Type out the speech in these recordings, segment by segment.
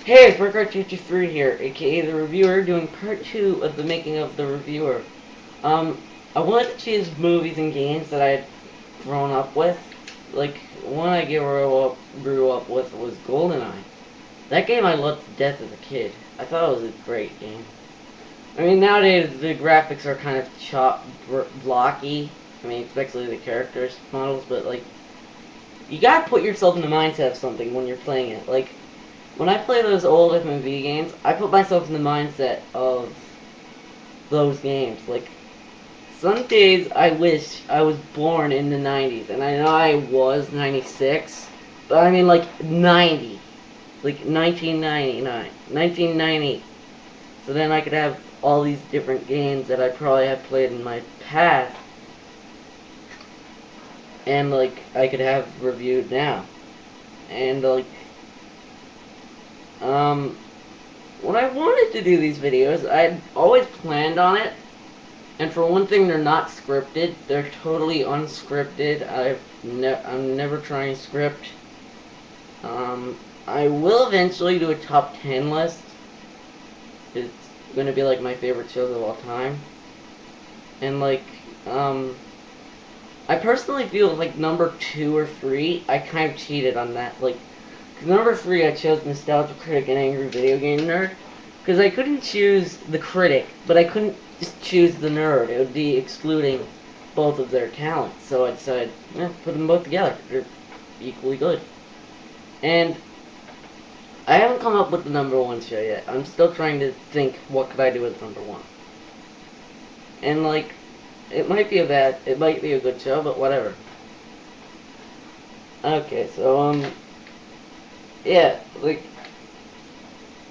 Hey, Burger223 here, aka the reviewer, doing part 2 of the making of the reviewer. Um, I wanted to choose movies and games that I had grown up with. Like, one I grew up with was GoldenEye. That game I loved to death as a kid. I thought it was a great game. I mean, nowadays the graphics are kind of blocky. I mean, especially the characters models, but like, you gotta put yourself in the mindset of something when you're playing it. Like, when I play those old FMV games, I put myself in the mindset of those games. Like, some days I wish I was born in the 90s, and I know I was 96, but I mean like 90. Like 1999, 1990. So then I could have all these different games that I probably have played in my past, and like I could have reviewed now. And like, when I wanted to do these videos, I'd always planned on it. And for one thing, they're not scripted. They're totally unscripted. I'm never trying script. I will eventually do a top 10 list. It's gonna be like my favorite shows of all time. And like, I personally feel like number 2 or 3, I kind of cheated on that. Like, number 3, I chose Nostalgia Critic and Angry Video Game Nerd. Because I couldn't choose the critic, but I couldn't just choose the nerd. It would be excluding both of their talents. So I decided, put them both together. They're equally good. And I haven't come up with the number 1 show yet. I'm still trying to think, what could I do as number 1? And like, it might be a good show, but whatever. Okay, so, yeah, like,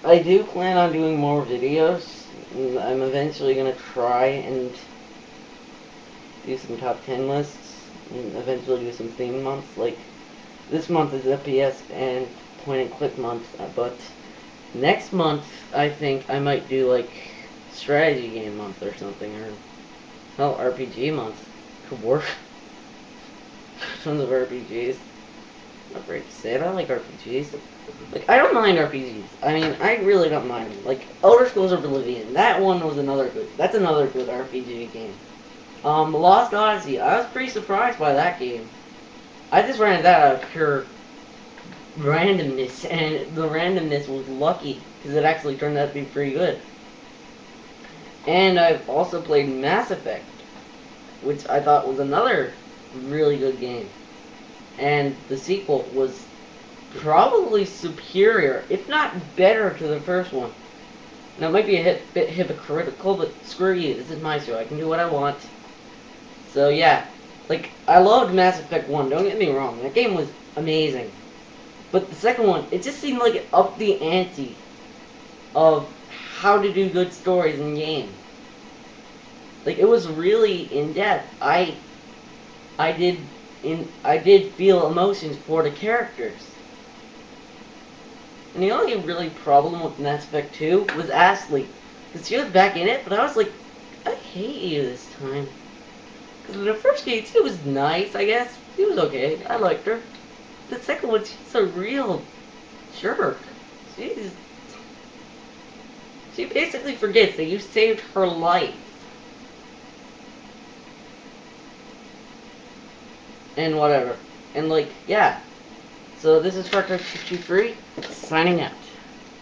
I do plan on doing more videos. I'm eventually going to try and do some top 10 lists, and eventually do some theme months. Like, this month is FPS and point and click month, but next month I think I might do like strategy game month or something, or hell, RPG month. Could work. Tons of RPGs. I'm afraid to say it, I like RPGs. Like, I don't mind RPGs. I mean, I really don't mind them. Like, Elder Scrolls Oblivion. That one was that's another good RPG game. Lost Odyssey. I was pretty surprised by that game. I just ran that out of pure randomness, and the randomness was lucky, because it actually turned out to be pretty good. And I've also played Mass Effect, which I thought was another really good game. And the sequel was probably superior, if not better, to the first one. Now, it might be a bit hypocritical, but screw you, this is my show, I can do what I want. So yeah, like, I loved Mass Effect 1, don't get me wrong, that game was amazing. But the second one, it just seemed like it upped the ante of how to do good stories in games. Like, it was really in-depth. I did feel emotions for the characters. And the only really problem with Mass Effect 2 was Ashley. Because she was back in it, but I was like, I hate you this time. Because in the first game, she was nice, I guess. She was okay. I liked her. The second one, she's a real jerk. She basically forgets that you saved her life. And whatever. And like, yeah. So this is Far Cry 2 signing out.